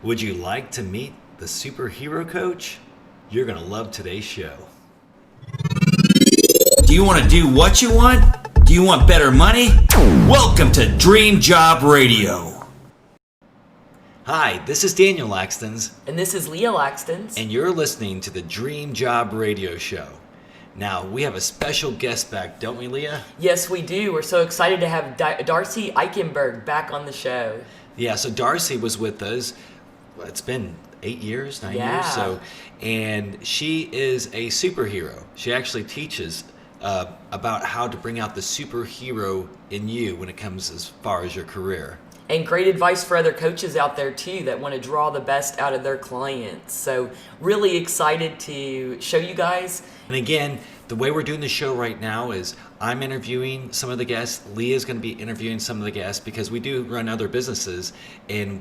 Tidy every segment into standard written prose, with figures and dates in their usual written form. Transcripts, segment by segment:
Would you like to meet the superhero coach? You're going to love today's show. Do you want to do what you want? Do you want better money? Welcome to Dream Job Radio. Hi, this is Daniel Laxtons. And this is Leah Laxtons. And you're listening to the Dream Job Radio Show. Now, we have a special guest back, don't we, Leah? Yes, we do. We're so excited to have Darcy Eikenberg back on the show. Yeah, so Darcy was with us. It's been 8 years, 9 years. So, and she is a superhero. She actually teaches about how to bring out the superhero in you when it comes as far as your career. And great advice for other coaches out there too that want to draw the best out of their clients. So really excited to show you guys. And again, the way we're doing the show right now is I'm interviewing some of the guests. Leah's going to be interviewing some of the guests because we do run other businesses,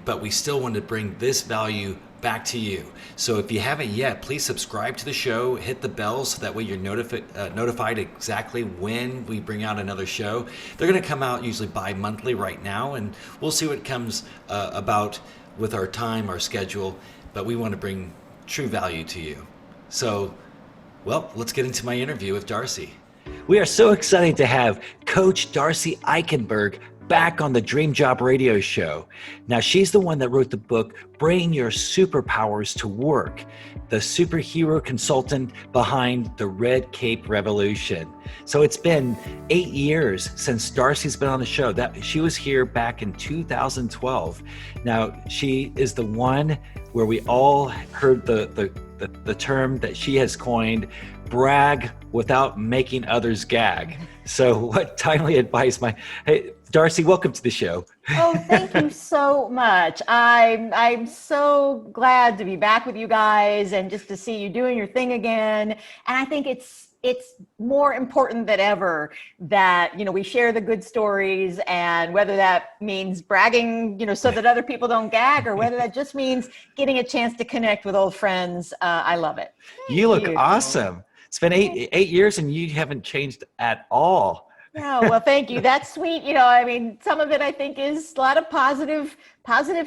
but we still want to bring this value back to you. So if you haven't yet, please subscribe to the show, hit the bell so that way you're notified exactly when we bring out another show. They're going to come out usually bi-monthly right now, and we'll see what comes about with our time, our schedule, but we want to bring true value to you. So, well, let's get into my interview with Darcy. We are so excited to have Coach Darcy Eikenberg back on the Dream Job Radio Show. Now, she's the one that wrote the book, Bring Your Superpowers to Work, the superhero consultant behind the Red Cape Revolution. So it's been 8 years since Darcy's been on the show. That she was here back in 2012. Now, she is the one where we all heard the term that she has coined, brag without making others gag. So what timely advice, hey, Darcy, welcome to the show. Oh, thank you so much. I'm so glad to be back with you guys and just to see you doing your thing again. And I think it's more important than ever that, we share the good stories, and whether that means bragging, so that other people don't gag, or whether that just means getting a chance to connect with old friends. I love it. You look awesome. It's been eight years and you haven't changed at all. Oh, well, thank you. That's sweet. Some of it I think is a lot of positive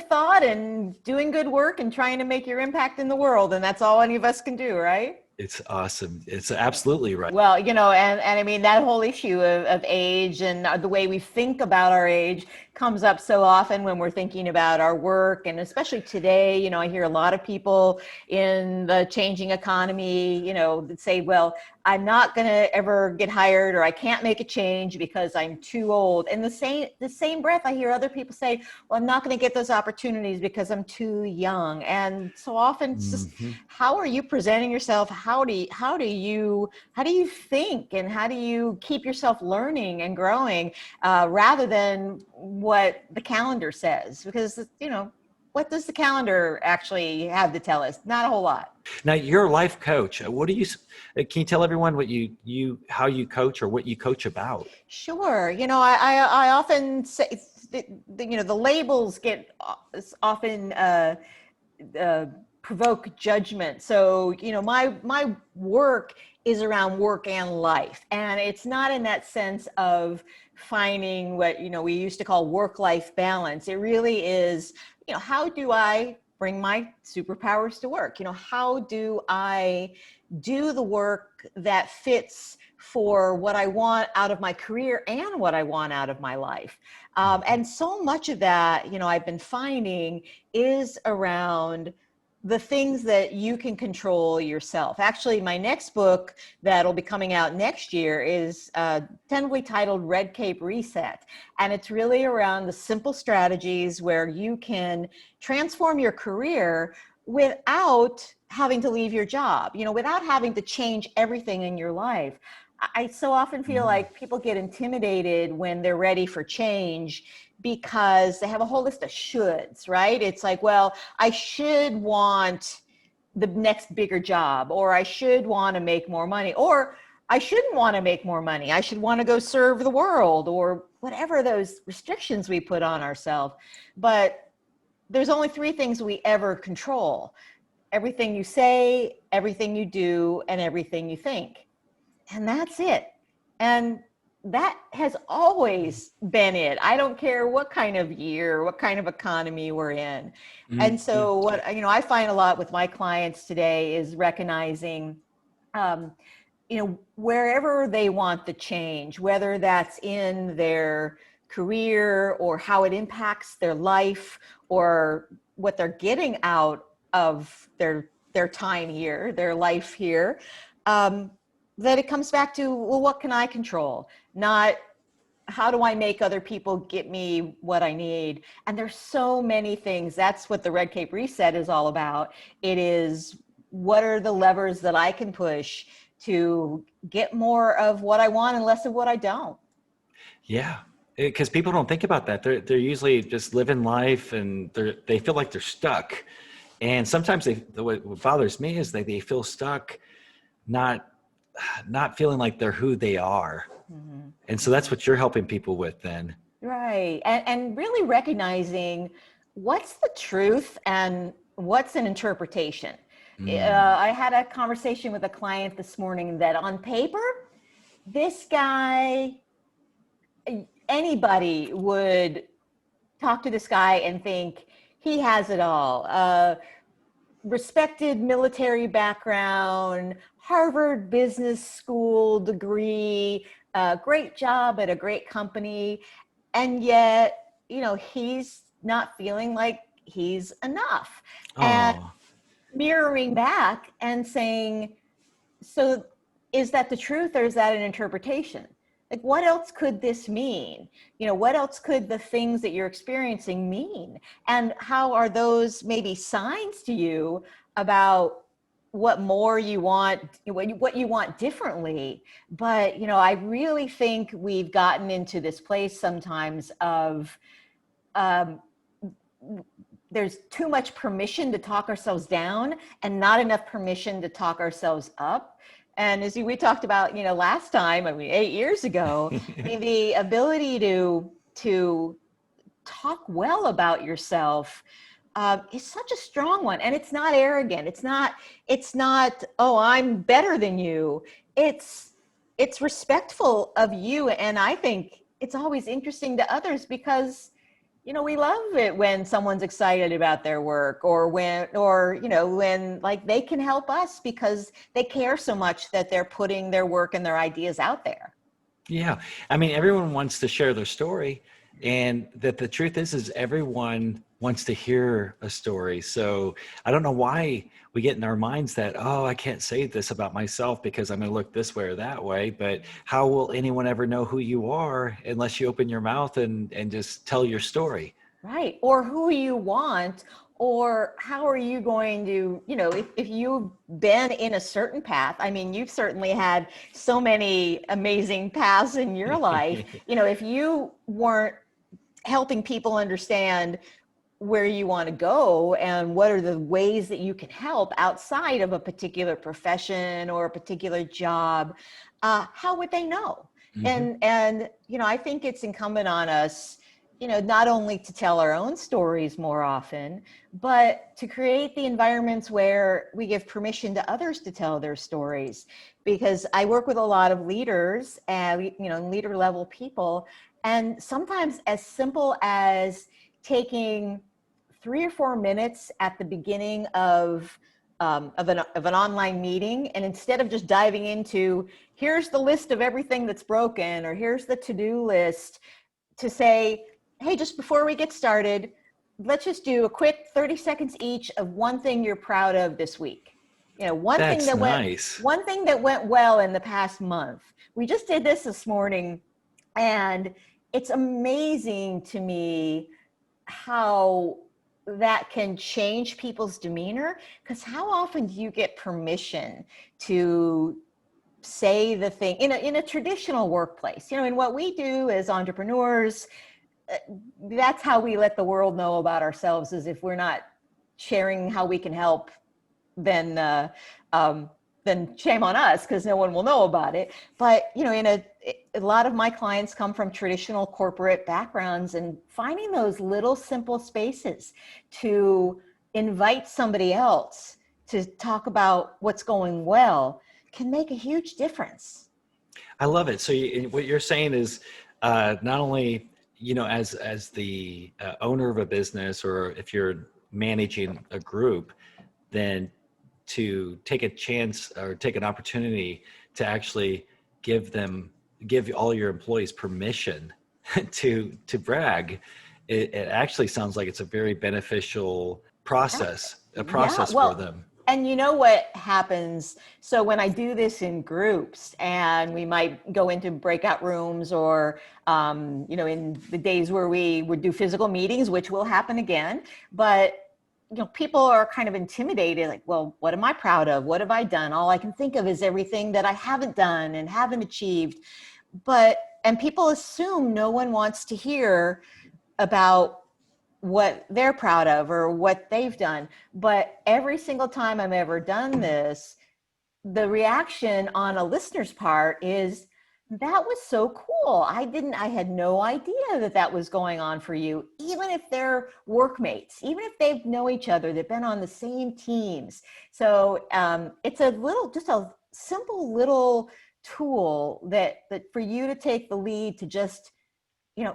thought and doing good work and trying to make your impact in the world. And that's all any of us can do, right? It's awesome. It's absolutely right. Well, and that whole issue of age and the way we think about our age comes up so often when we're thinking about our work. And especially today, I hear a lot of people in the changing economy, that say, well, I'm not going to ever get hired, or I can't make a change because I'm too old. And the same breath, I hear other people say, well, I'm not going to get those opportunities because I'm too young. And so often it's just, how are you presenting yourself? How do you think, and how do you keep yourself learning and growing, rather than what the calendar says? Because, what does the calendar actually have to tell us? Not a whole lot. Now, you're a life coach. Can you tell everyone what how you coach, or what you coach about? Sure. I often say, the labels get often provoke judgment. So, my work is around work and life. And it's not in that sense of finding what, we used to call work-life balance. It really is, how do I bring my superpowers to work? How do I do the work that fits for what I want out of my career and what I want out of my life? And so much of that, I've been finding is around the things that you can control yourself. Actually, my next book that'll be coming out next year is tentatively titled Red Cape Reset. And it's really around the simple strategies where you can transform your career without having to leave your job, without having to change everything in your life. I so often feel like people get intimidated when they're ready for change because they have a whole list of shoulds, right? It's like, well, I should want the next bigger job, or I should want to make more money, or I shouldn't want to make more money. I should want to go serve the world, or whatever those restrictions we put on ourselves. But there's only three things we ever control: everything you say, everything you do, and everything you think. And that's it. And that has always been it. I don't care what kind of year, what kind of economy we're in. And Yeah. so what, I find a lot with my clients today is recognizing, um, wherever they want the change, whether that's in their career or how it impacts their life or what they're getting out of their time here, their life here, that it comes back to, well, what can I control? Not how do I make other people get me what I need? And there's so many things. That's what the Red Cape Reset is all about. It is, what are the levers that I can push to get more of what I want and less of what I don't? Yeah, because people don't think about that. They're usually just living life, and they feel like they're stuck. And sometimes what bothers me is they feel stuck, not not feeling like they're who they are. Mhm. And so that's what you're helping people with then. Right. And really recognizing what's the truth and what's an interpretation. Mm. I had a conversation with a client this morning that on paper, this guy, anybody would talk to this guy and think he has it all. Respected military background, Harvard Business School degree, great job at a great company. And yet, he's not feeling like he's enough. And Oh, mirroring back and saying, so is that the truth or is that an interpretation? Like, what else could this mean? What else could the things that you're experiencing mean? And how are those maybe signs to you about what more you want, what you want differently? But, I really think we've gotten into this place sometimes of, um, there's too much permission to talk ourselves down and not enough permission to talk ourselves up. And as we talked about, last time, 8 years ago, the ability to talk well about yourself is such a strong one. And it's not arrogant. It's not, oh, I'm better than you. It's respectful of you. And I think it's always interesting to others because we love it when someone's excited about their work or when like they can help us because they care so much that they're putting their work and their ideas out there. yeah. I mean, everyone wants to share their story, and that the truth is everyone wants to hear a story. So I don't know why we get in our minds that, oh, I can't say this about myself because I'm going to look this way or that way. But how will anyone ever know who you are unless you open your mouth and just tell your story? Right. Or who you want, or how are you going to, if you've been in a certain path, I mean, you've certainly had so many amazing paths in your life. If you weren't helping people understand where you want to go and what are the ways that you can help outside of a particular profession or a particular job, how would they know? Hmm. And I think it's incumbent on us, not only to tell our own stories more often, but to create the environments where we give permission to others to tell their stories. Because I work with a lot of leaders and leader level people, and sometimes as simple as taking 3 or 4 minutes at the beginning of an online meeting, and instead of just diving into, here's the list of everything that's broken or here's the to-do list, to say, hey, just before we get started, let's just do a quick 30 seconds each of one thing you're proud of this week. One thing That's that went nice. one thing that went well in the past month. We just did this morning, and it's amazing to me how that can change people's demeanor, because how often do you get permission to say the thing in a traditional workplace? In what we do as entrepreneurs, uh, that's how we let the world know about ourselves, is if we're not sharing how we can help, then um, then shame on us, because no one will know about it. But a lot of my clients come from traditional corporate backgrounds, and finding those little simple spaces to invite somebody else to talk about what's going well can make a huge difference. I love it. So what you're saying is not only, as the owner of a business, or if you're managing a group, then to take a chance or take an opportunity to actually give all your employees permission to brag. It actually sounds like it's a very beneficial a Yeah, process for well, them. and you know what happens? So when I do this in groups, and we might go into breakout rooms, or in the days where we would do physical meetings, which will happen again, but people are kind of intimidated, like, well, what am I proud of? What have I done? All I can think of is everything that I haven't done and haven't achieved. And people assume no one wants to hear about what they're proud of or what they've done. But every single time I've ever done this, the reaction on a listener's part is, that was so cool. I had no idea that was going on for you. Even if they're workmates, even if they know each other, they've been on the same teams. So it's just a simple little tool that for you to take the lead, to just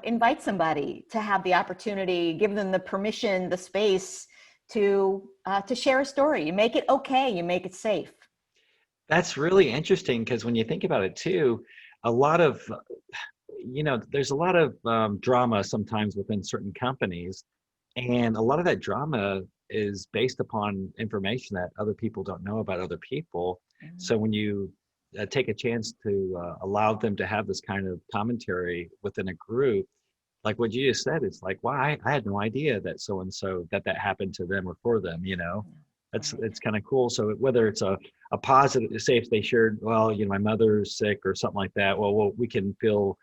invite somebody to have the opportunity, give them the permission, the space to share a story. You make it okay. You make it safe. That's really interesting, because when you think about it too, a lot of, there's a lot of drama sometimes within certain companies, and a lot of that drama is based upon information that other people don't know about other people. Mhm. So when you take a chance to allow them to have this kind of commentary within a group, like what you just said, it's like, wow, I had no idea that so and so that happened to them or for them. That's Right. it's kind of cool. So whether it's a positive, say if they shared, well, my mother's sick or something like that, well we can feel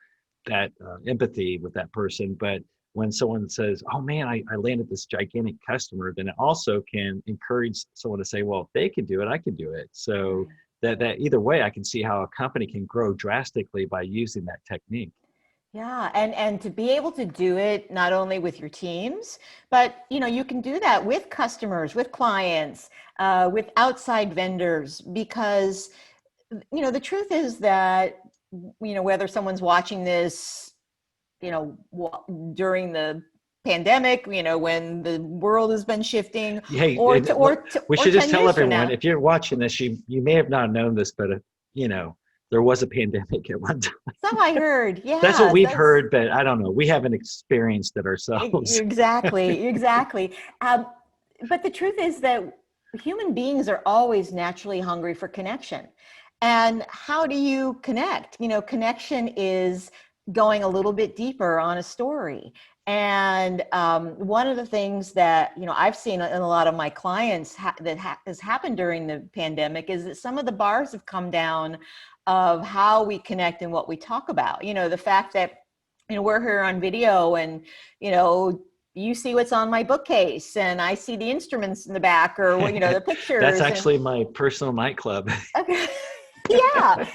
that empathy with that person. But when someone says, oh man, I landed this gigantic customer, then it also can encourage someone to say, well, if they can do it, I can do it. So Right. that either way, I can see how a company can grow drastically by using that technique. Yeah, and to be able to do it not only with your teams, but you can do that with customers, with clients, with outside vendors, because the truth is that whether someone's watching this during the pandemic, when the world has been shifting, Hey, or and to or to we or should just 10 tell years from everyone, now. if you're watching this, you may have not known this, but there was a pandemic at one time. So I heard. That's what Yeah, we've that's heard, but I don't know. We haven't experienced it ourselves. exactly. But the truth is that human beings are always naturally hungry for connection. And how do you connect? Connection is going a little bit deeper on a story. And one of the things that I've seen in a lot of my clients has happened during the pandemic is that some of the bars have come down of how we connect and what we talk about. The fact that we're here on video, and you see what's on my bookcase, and I see the instruments in the back, or the That's pictures. And actually my personal nightclub. okay. Yeah,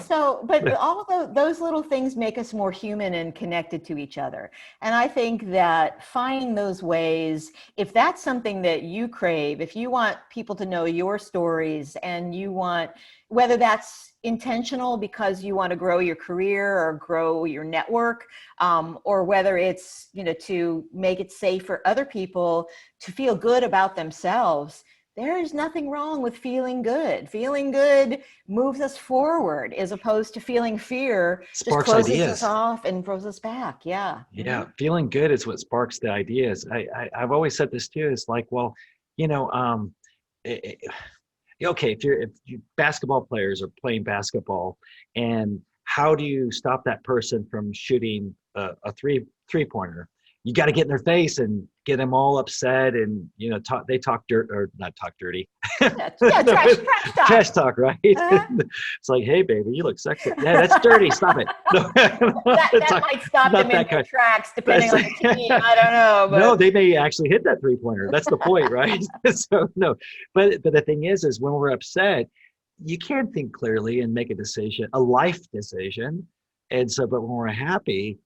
so, but all of those little things make us more human and connected to each other. And I think that finding those ways, if that's something that you crave, if you want people to know your stories, and you want, whether that's intentional because you want to grow your career or grow your network, or whether it's, to make it safe for other people to feel good about themselves, there is nothing wrong with feeling good. Feeling good moves us forward, as opposed to feeling fear just Sparks closes us ideas. off and throws us back. Yeah. Yeah, feeling good is what sparks the ideas. I've always said this too. It's like, well, you know, it, okay, if you basketball players are playing basketball, and how do you stop that person from shooting a three pointer? You got to get in their face and get them all upset, and they talk dirt, or not talk dirty. Yeah. Yeah. No, Trash talk. trash talk, right? Uh-huh. It's like, hey baby, you look sexy. Yeah, that's dirty, stop it. No, it's That like, might stop not them in that their kind. tracks, depending That's, on the team. I don't know, no, but they may actually hit that three pointer. That's the point, right? So no, but the thing is when we're upset, you can't think clearly and make a decision, a life decision. And so, but when we're happy,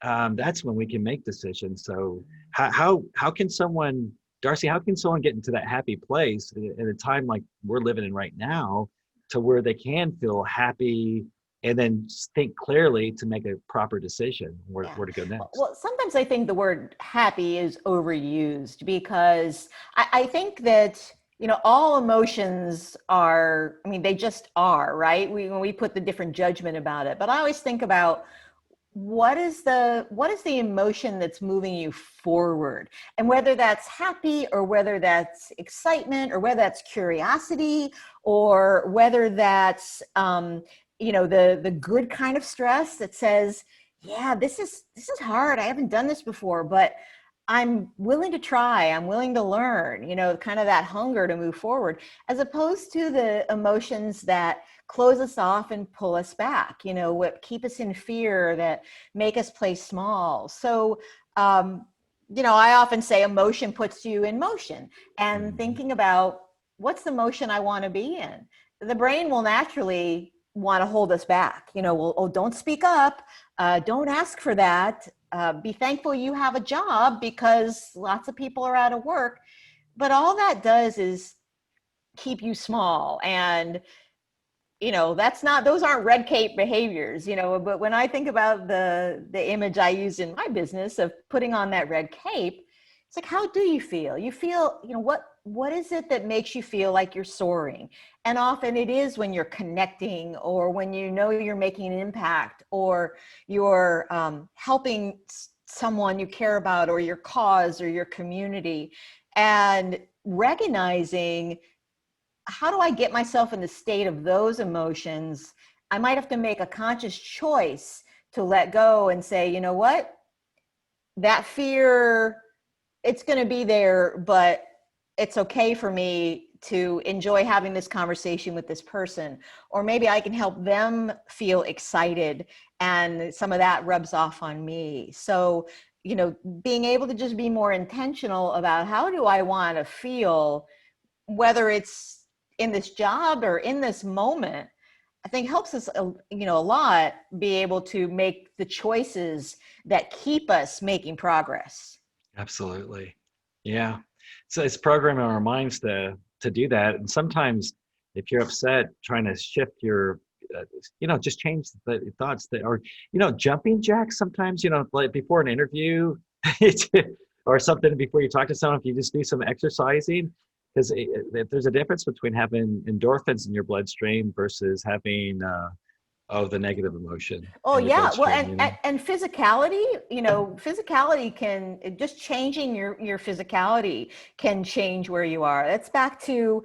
that's when we can make decisions. So how can someone, Darcy, how can someone get into that happy place in a time like we're living in right now, to where they can feel happy and then think clearly to make a proper decision Yeah. where to go next. Well, sometimes I think the word happy is overused because I think that, all emotions are, I mean, they just are, right? When we put the different judgment about it, but I always think about what is the emotion that's moving you forward, and whether that's happy or whether that's excitement or whether that's curiosity or whether that's the good kind of stress that says, yeah, this is hard, I haven't done this before, but I'm willing to try, I'm willing to learn, kind of that hunger to move forward, as opposed to the emotions that close us off and pull us back, what keep us in fear, that make us play small. So, I often say emotion puts you in motion, and thinking about what's the motion I want to be in. The brain will naturally want to hold us back. Well, oh, don't speak up. Don't ask for that. Be thankful you have a job because lots of people are out of work. But all that does is keep you small, and those aren't red cape behaviors, but when I think about the image I use in my business of putting on that red cape, it's like, how do you feel? You feel, what is it that makes you feel like you're soaring? And often it is when you're connecting, or when you're making an impact, or you're helping someone you care about, or your cause, or your community, and recognizing, how do I get myself in the state of those emotions? I might have to make a conscious choice to let go and say, you know what, that fear, it's going to be there, but it's okay for me to enjoy having this conversation with this person. Or maybe I can help them feel excited, and some of that rubs off on me. So, being able to just be more intentional about, how do I want to feel, whether it's in this job or in this moment, I think helps us, a lot, be able to make the choices that keep us making progress. Absolutely. Yeah. So it's programming our minds to do that. And sometimes if you're upset, trying to shift your, just change the thoughts that are, jumping jacks sometimes, like before an interview or something, before you talk to someone, if you just do some exercising, because there's a difference between having endorphins in your bloodstream versus having, the negative emotion Oh in your yeah. Well, bloodstream, and physicality, physicality can, just changing your physicality can change where you are. That's back to,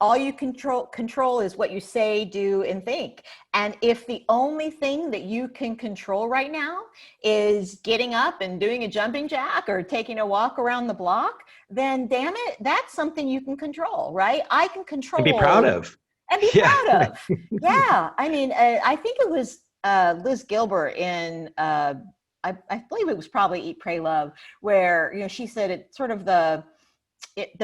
all you control is what you say, do, and think. And if the only thing that you can control right now is getting up and doing a jumping jack or taking a walk around the block, then damn it, that's something you can control, right? I can and be proud control of. and be Yeah. proud of. Yeah. I mean, I think it was Liz Gilbert in, I believe it was probably Eat, Pray, Love, where, she said it's sort of the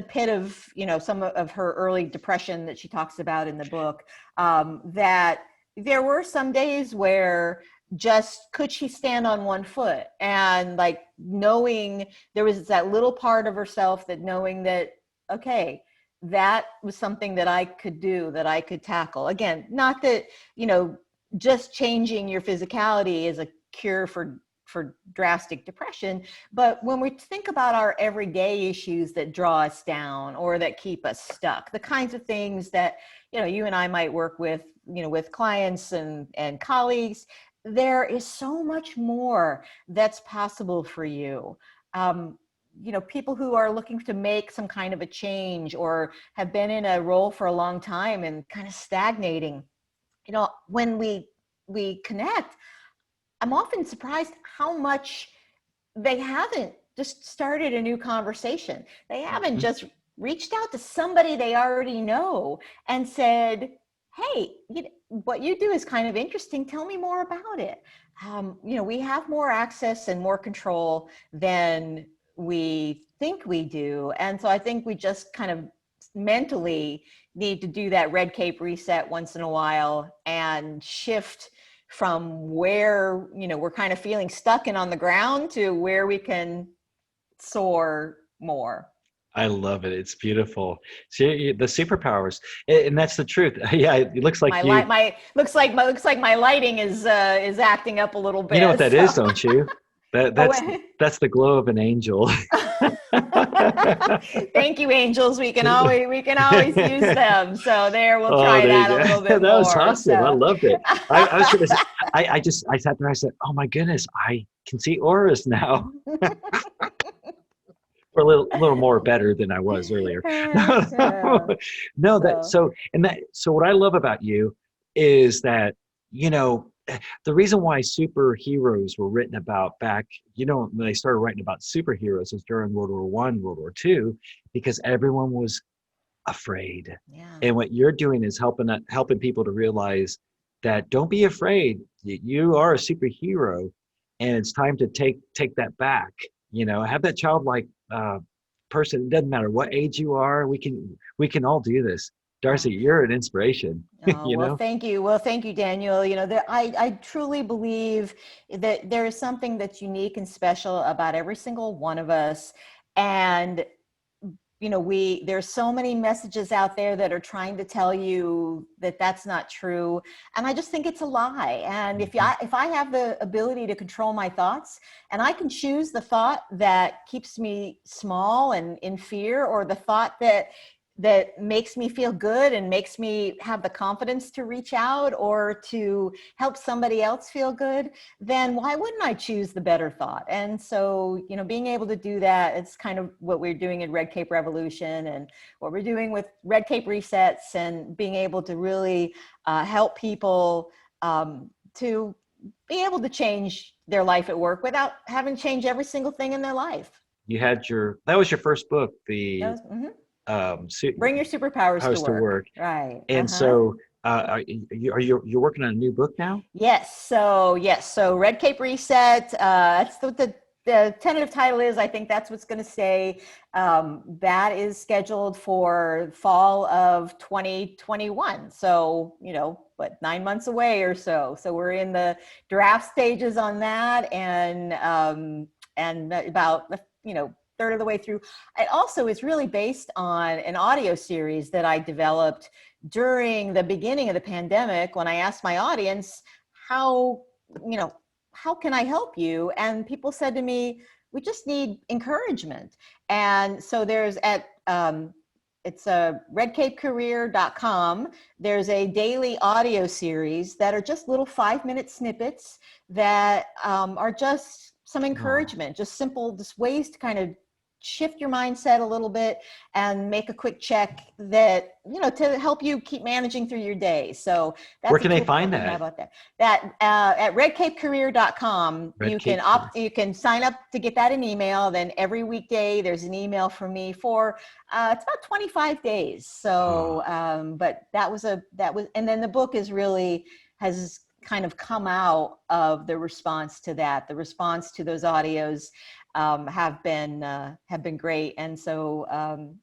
pit of, some of her early depression that she talks about in the book, that there were some days where, just could she stand on one foot, and like knowing there was that little part of herself, that knowing that, okay, that was something that I could do, that I could tackle. Again, not that, just changing your physicality is a cure for drastic depression. But when we think about our everyday issues that draw us down or that keep us stuck, the kinds of things that, you and I might work with, with clients and colleagues, there is so much more that's possible for you. People who are looking to make some kind of a change, or have been in a role for a long time and kind of stagnating, when we connect, I'm often surprised how much they haven't just started a new conversation. They haven't just reached out to somebody they already know and said, hey, what you do is kind of interesting. Tell me more about it. We have more access and more control than we think we do. And so I think we just kind of mentally need to do that red cape reset once in a while, and shift from where, we're kind of feeling stuck and on the ground, to where we can soar more. I love it. It's beautiful. See, the superpowers, and that's the truth. Yeah, it looks like My you. light, my looks like my lighting is acting up a little You know what bit. that So, is, don't you? That oh, that's that's the glow of an angel. thank you, angels. We can always use them. So there, we'll Oh, try there you that a go. little bit That was more. awesome. I So. loved it. I was gonna say, I sat there. I said, "Oh my goodness, I can see auras now." Or a little more better than I was earlier. Yeah. No, that So. so and that so what I love about you is that you know the reason why superheroes were written about back, when they started writing about superheroes was during World War I, World War II, because everyone was afraid. Yeah. And what you're doing is helping people to realize that don't be afraid. You are a superhero, and it's time to take that back. Have that childlike person. It doesn't matter what age you are. We can all do this. Yeah. Darcy, you're an inspiration. Oh, you well, know. thank you. Well, thank you, Daniel. I truly believe that there is something that's unique and special about every single one of us. And there's so many messages out there that are trying to tell you that that's not true. And I just think it's a lie. And Mhm. if I have the ability to control my thoughts, and I can choose the thought that keeps me small and in fear, or the thought that makes me feel good and makes me have the confidence to reach out or to help somebody else feel good, then why wouldn't I choose the better thought? And so, being able to do that, it's kind of what we're doing in Red Cape Revolution and what we're doing with Red Cape Resets, and being able to really help people to be able to change their life at work without having to change every single thing in their life. That was your first book, the Mhm. um, Su- Bring your superpowers to House to work. Work, Right. and Uh-huh. so you're working on a new book now? Yes. So Red Cape Reset. That's what the tentative title is. I think that's what's going to stay. That is scheduled for fall of 2021. So, but 9 months away or so. So we're in the draft stages on that, and about third of the way through. It also is really based on an audio series that I developed during the beginning of the pandemic, when I asked my audience, how, you know, how can I help you? And people said to me, we just need encouragement. And so it's a redcapecareer.com. There's a daily audio series that are just little 5-minute snippets that are just some Oh, encouragement, just simple, just ways to kind of shift your mindset a little bit and make a quick check that, to help you keep managing through your day. So where that's a can they tool find that we have that? out there. That at redcapecareer.com, Red Cape Career. you can sign up to get that in email. Then every weekday there's an email from me for it's about 25 days. Oh, So but and then the book has kind of come out of the response to that. The response to those audios have been great. And so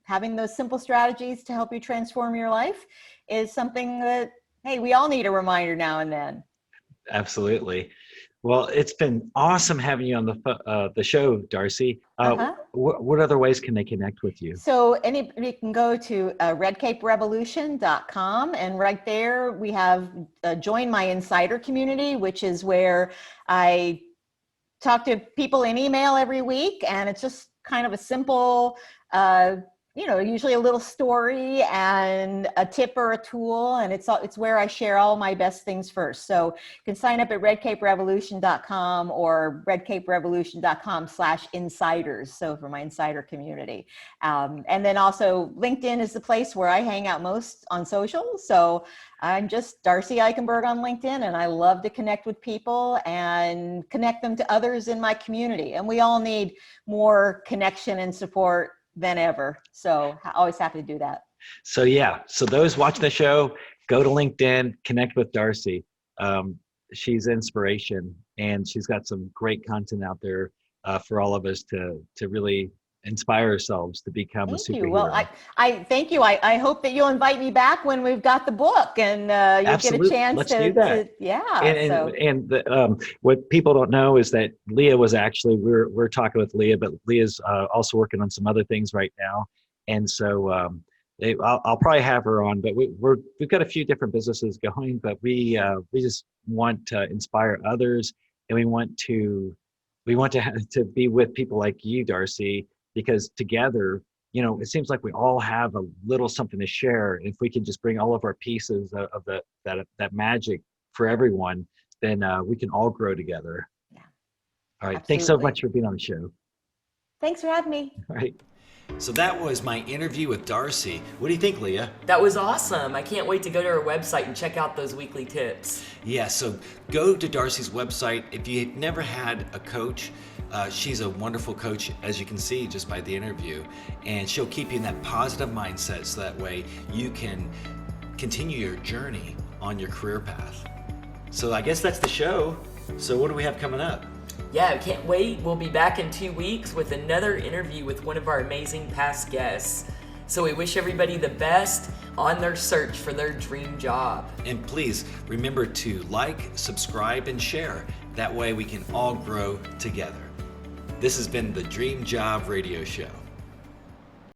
having those simple strategies to help you transform your life is something that, hey, we all need a reminder now and then. absolutely. Well, it's been awesome having you on the show, Darcy. Uh-huh. What other ways can they connect with you? So anybody can go to redcaperevolution.com, and right there we have join my insider community, which is where I talk to people in email every week, and it's just kind of a simple usually a little story and a tip or a tool, and it's where I share all my best things first. So you can sign up at redcaperevolution.com or redcaperevolution.com/insiders, so for my insider community. And then also LinkedIn is the place where I hang out most on social. So I'm just Darcy Eikenberg on LinkedIn, and I love to connect with people and connect them to others in my community. And we all need more connection and support than ever. So always happy to do that. So yeah, so those watching the show, go to LinkedIn, connect with Darcy. Um, she's inspiration, and she's got some great content out there for all of us to really inspire ourselves to become a Thank you. Well, superhero. I thank you. I hope that you'll invite me back when we've got the book, and you'll get a Absolutely, chance let's do that. yeah. And So what people don't know is that Leah was actually we're talking with Leah, but Leah's also working on some other things right now. And so I'll probably have her on, but we've got a few different businesses going, but we just want to inspire others, and we want to be with people like you, Darcy, because together, it seems like we all have a little something to share. If we can just bring all of our pieces of that magic for everyone, then we can all grow together. Yeah, All right. Thanks so absolutely. much for being on the show. Thanks for having me. All right. So that was my interview with Darcy. What do you think, Leah? That was awesome. I can't wait to go to her website and check out those weekly tips. Yeah, so go to Darcy's website. If you've never had a coach, she's a wonderful coach, as you can see just by the interview. And she'll keep you in that positive mindset so that way you can continue your journey on your career path. So I guess that's the show. So what do we have coming up? Yeah, I can't wait. We'll be back in 2 weeks with another interview with one of our amazing past guests. So we wish everybody the best on their search for their dream job. And please remember to like, subscribe, and share. That way we can all grow together. This has been the Dream Job Radio Show.